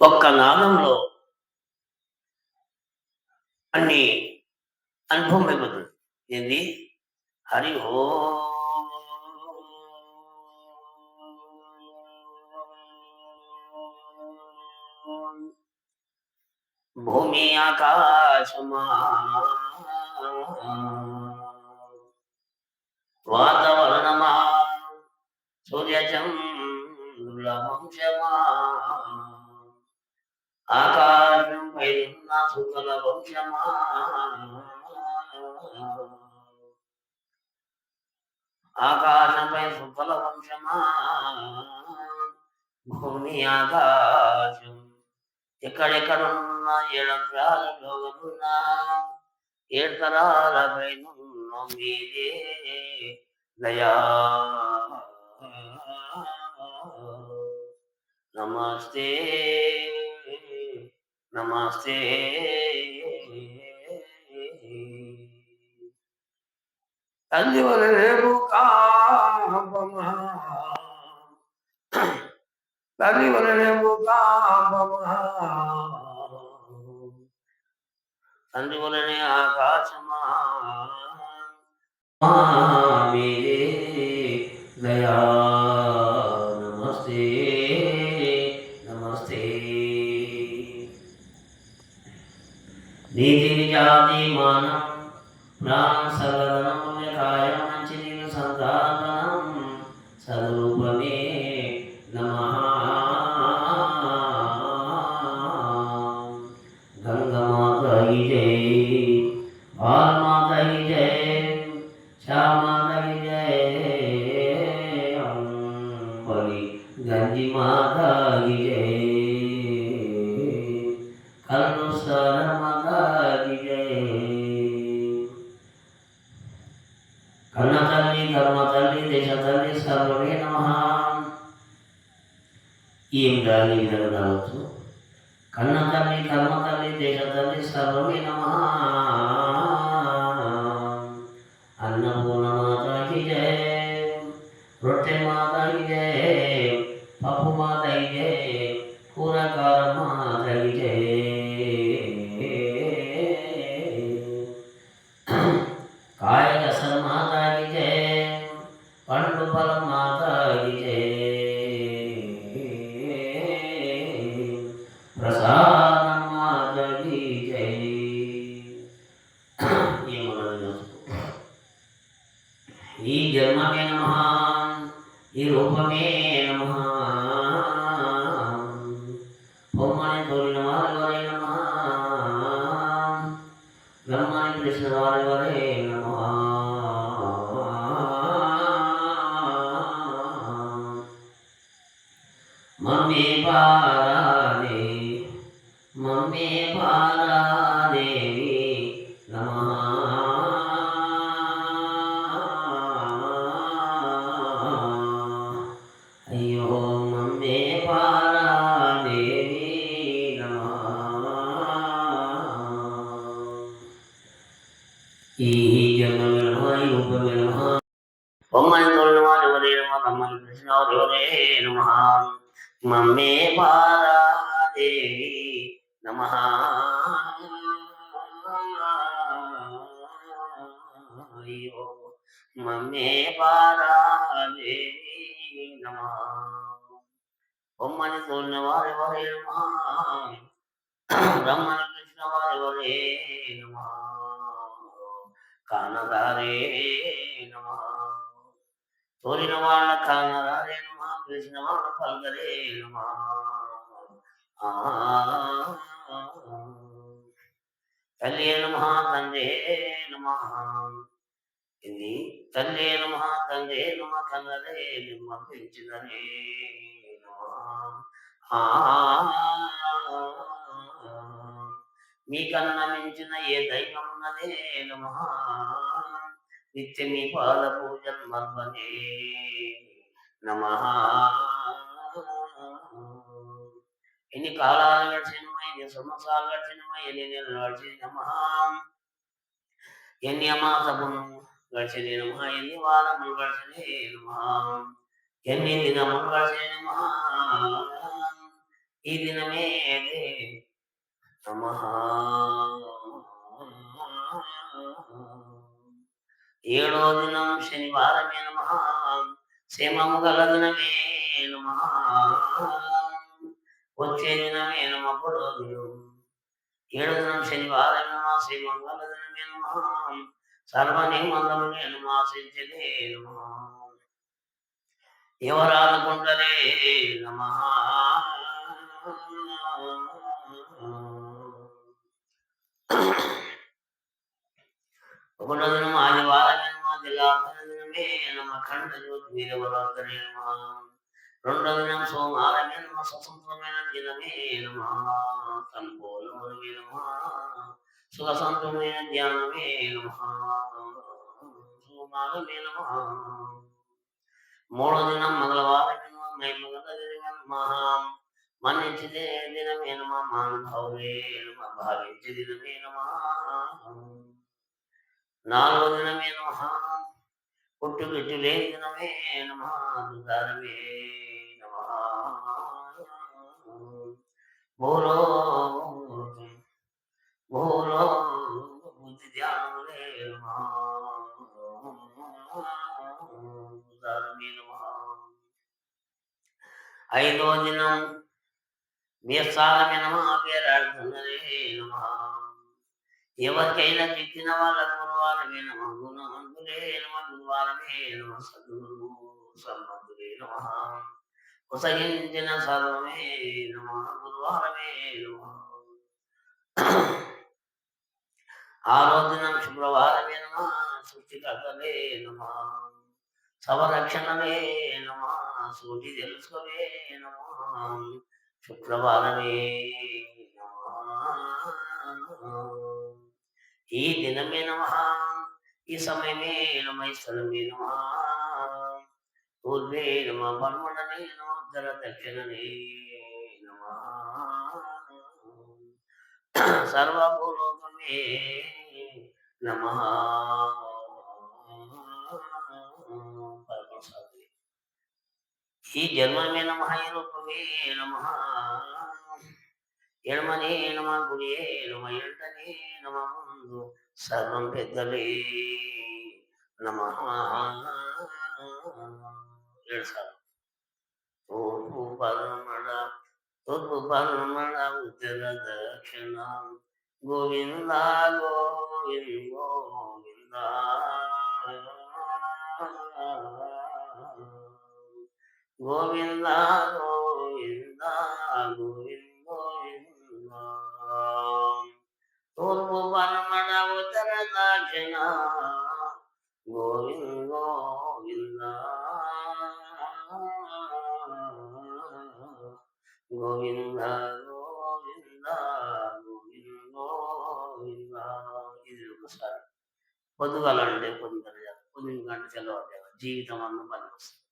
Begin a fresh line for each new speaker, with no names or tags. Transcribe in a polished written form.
ఒక్క నాదంలో అన్ని అనుభవం అయిపోతుంది. ఏంది? హరి ఓం. భూమి ఆకాశమా వాతావరణమా సూర్యచంద్రుల వంశమా ఆకాశం పైన సుఖల వంశమా ఆకాశంపై సుఖల వంశమా భూమి ఆకాశం ఎక్కడెక్కడున్న ఏడంత్రాలలోనున్నా ఏడుతరాలపై మీదే దయా నమస్తే నమస్తే తల్లి వలలేము కాపమా తల్లి వలలేము కాపమా తండ్రి వలనే ఆకాశమా మీరే దయా నమస్తే నమస్తే నీతి నిజాతి మానం ప్రాణ సగదనముల్య కాయం నుంచి నేను సంతానం సరూపమే నమః గంగమాత की जय भालमाता की जय श्यामाता की जय अम्बली गंजी माता की जय कल्लुस्तर माता की जय कन्न तल्ली धर्म तल्ली देश तल्ली सर्वे नमः ఏం గాలి జరగవచ్చు కన్న తల్లి కర్మ తల్లి దేశ తల్లి సర్వమే నమః అన్నపూర్ణ మాతాకి జయ రొట్టె మాతాకి జయ పప్పు మాతాకి జయ కూరగార మాతాకి జయ కాయ రసన మాతాకి జయ పండు ఫలం మాతాకి జయ ప్రసాదం మాతాకి జయ ఈ జన్మమే నమః ఈ రూపమే నమః బొమ్మని తోలిన వారి వరే నమః బ్రహ్మని కృష్ణ వారి వరే నమః మమ్మే పారాదే మమ్మే పారాదేవి నమః అయ్యో మమ్మే పారాదేవి నమః ఈ జన్మమే నమః ఈ రూపమే నమః బొమ్మని తోలిన వారి వరే నమః బ్రహ్మని కృష్ణ వారి వరే నమః మమ్మే పారాదేవి నమః అయ్యో మమ్మే పారాదేవి నమః బొమ్మని తోలిన వారి వరే నమః బ్రహ్మని కృష్ణ వారి వరే నమః కానదారే నమః తోలిన వాళ్ళ కానదారే నమః కృష్ణ వాళ్ళ పల్గరే నమః తల్లి నమః తండ్రే నమః ఇది తల్లి నమః తండ్రే నమః కన్నరే నమః పెంచినరే మీకన్నా మించిన ఏ దైవం ఉన్నదే నమః నిత్య మీ పాద పూజన్ మర్మనే నమః ఎన్ని కాలాలు గడిచినమా ఎన్ని సంవత్సరాలు గడిచినమా ఎన్ని నెలలు గడిచినమా ఎన్ని అమాసములు గడిచినే నమః ఎన్ని వారములు గడిచినే నమః ఎన్ని దినములు గడిచినే నమః ఈ దినమే నమః. ఏడో దినం శనివారమే నమః. క్షేమము గల దినమే నమః. వచ్చే దినమే నమ పదో దినం. ఏడో దినం శనివారం నమ. క్షేమము గల దినమే నమః. సర్వనియమందమునే నమ. ఆశించదే నమ. ఎవరానుకుంటరే నమః. ఒకటో దినం ఆదివారమే నమ. దిలాపన దినమే నమ. ఖండ జ్యోతి వీరవరాత్రే నమ. రెండో దినం సోమవారమే నమ. స్వతంత్రమైన దినమే నమ. సంపూర్ణమే నమ. సుఖ సంతమైన ధ్యానమే నమ. సోమారమే నమ. మూడో దినం మంగళవారమే నమ. మహిమగల దినమే నమ. మన్నించే దినమే నమ. మహానుభావులే నమ. భావించే దినమే నమ. నాలుగో దినమే నమ. పుట్టుగిట్టు లేని దినమే నమ. దుర్గారమే నమ. భూలో భూలో బుద్ధి ధ్యానములే నమ. దుర్గారమే నమ. ఐదో దినం వ్యసాలమే నమ. పేరాడుతున్నదే నమ. ఎవరికైనా చిక్కిన వాళ్ళ గురువారమే నమ. గుణవంతులే నమ. గురువారమే నమ. సద్గురు సన్మంతులే నమ. ఉసగించిన సర్వమే నమ. గురువారమే నమ. ఆరో దినం శుక్రవారమే నమ. సృష్టికర్తలే నమ. సవరక్షణలే నమ. సూటి తెలుసుకోవే నమ. శుక్రవారమే నమ. ఈ దినమే నమ. ఈ సమయమే నమ. ఈ స్థలమే నమ. పూర్వే నమ. పన్మడనే నమ. ఉత్తర దక్షిణనే నమ. సర్వభూలోకమే నమ. ఈ జన్మమే నమ. ఈ రూపమే నమ. ఎడమనే నమ. గుడియే నమ. ఎంటనే నమ. ముందు సర్వం పెద్దలే నమ. 7 సార్లు. తూర్పు పరమడ తూర్పు పరమడ ఉత్తర దక్షిణ గోవింద గోవింద గోవింద. గోవింద గోవింద గోవింద గోవింద. తూర్పు పరమడ ఉత్తర దక్షిణ గోవింద గోవింద. గోవింద గోవింద గోవింద గోవింద. ఇది ఒకసారి పొద్దుగాలంటే పొద్దుగల పొద్దున్న గంట తెల్లవారు జీవితం అన్న పని వస్తుంది.